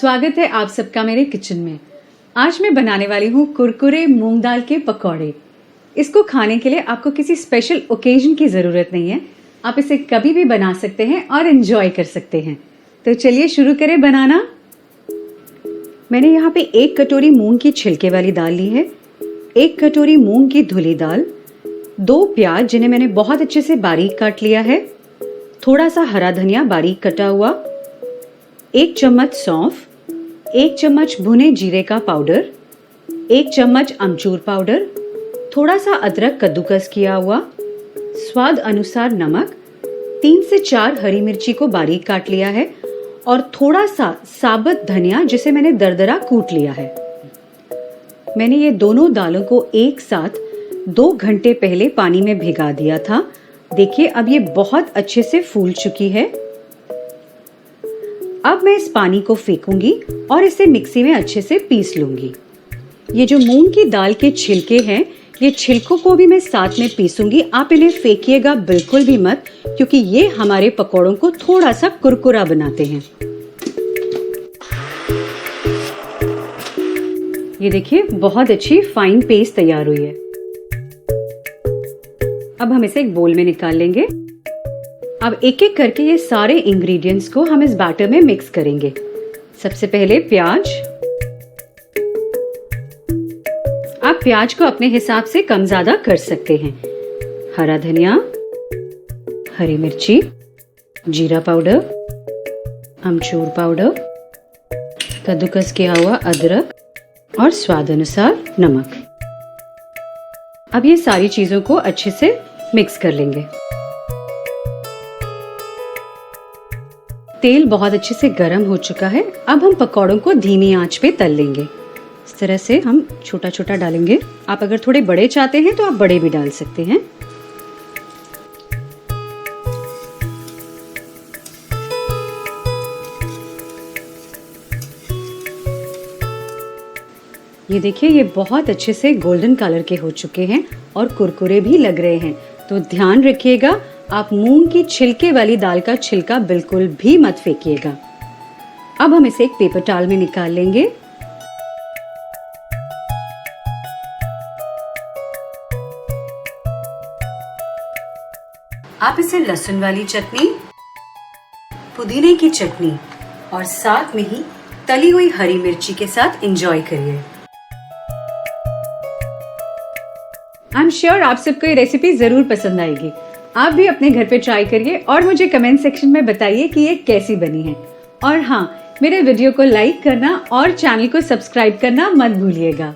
स्वागत है आप सबका मेरे किचन में। आज मैं बनाने वाली हूँ कुरकुरे मूंग दाल के पकौड़े। इसको खाने के लिए आपको किसी स्पेशल ओकेजन की ज़रूरत नहीं है, आप इसे कभी भी बना सकते हैं और एंजॉय कर सकते हैं। तो चलिए शुरू करें बनाना। मैंने यहाँ पे 1 कटोरी मूंग की छिलके वाली दाल ली है, 1 कटोरी मूंग की धुली दाल, 2 प्याज जिन्हें मैंने बहुत अच्छे से बारीक काट लिया है, थोड़ा सा हरा धनिया बारीक कटा हुआ, 1 चम्मच सौंफ, 1 चम्मच भुने जीरे का पाउडर, 1 चम्मच अमचूर पाउडर, थोड़ा सा अदरक कद्दूकस किया हुआ, स्वाद अनुसार नमक, 3 से 4 हरी मिर्ची को बारीक काट लिया है और थोड़ा सा साबुत धनिया जिसे मैंने दरदरा कूट लिया है। मैंने ये दोनों दालों को एक साथ 2 घंटे पहले पानी में भिगा दिया था। देखिए अब ये बहुत अच्छे से फूल चुकी है। अब मैं इस पानी को फेंकूंगी और इसे मिक्सी में अच्छे से पीस लूंगी। ये जो मूंग की दाल के छिलके हैं, ये छिलकों को भी मैं साथ में पीसूंगी। आप इन्हें फेंकिएगा बिल्कुल भी मत, क्योंकि ये हमारे पकौड़ों को थोड़ा सा कुरकुरा बनाते हैं। ये देखिए बहुत अच्छी फाइन पेस्ट तैयार हुई है। अब हम इसे एक बोल में निकाल लेंगे। अब एक एक करके ये सारे इंग्रेडिएंट्स को हम इस बैटर में मिक्स करेंगे। सबसे पहले प्याज। आप प्याज को अपने हिसाब से कम ज्यादा कर सकते हैं। हरा धनिया, हरी मिर्ची, जीरा पाउडर, अमचूर पाउडर, कद्दूकस किया हुआ अदरक और स्वाद अनुसार नमक। अब ये सारी चीजों को अच्छे से मिक्स कर लेंगे। तेल बहुत अच्छे से गर्म हो चुका है। अब हम पकौड़ों को धीमी आंच पे तल लेंगे। इस तरह से हम छोटा छोटा डालेंगे। आप अगर थोड़े बड़े चाहते हैं तो आप बड़े भी डाल सकते हैं। ये देखिए ये बहुत अच्छे से गोल्डन कलर के हो चुके हैं और कुरकुरे भी लग रहे हैं। तो ध्यान रखिएगा, आप मूंग की छिलके वाली दाल का छिलका बिल्कुल भी मत फेंकिएगा। अब हम इसे एक पेपर टॉवल में निकाल लेंगे। आप इसे लहसुन वाली चटनी, पुदीने की चटनी और साथ में ही तली हुई हरी मिर्ची के साथ एंजॉय करिए। आई एम श्योर आप सबको ये रेसिपी जरूर पसंद आएगी। आप भी अपने घर पे ट्राई करिए और मुझे कमेंट सेक्शन में बताइए कि ये कैसी बनी है। और हाँ, मेरे वीडियो को लाइक करना और चैनल को सब्सक्राइब करना मत भूलिएगा।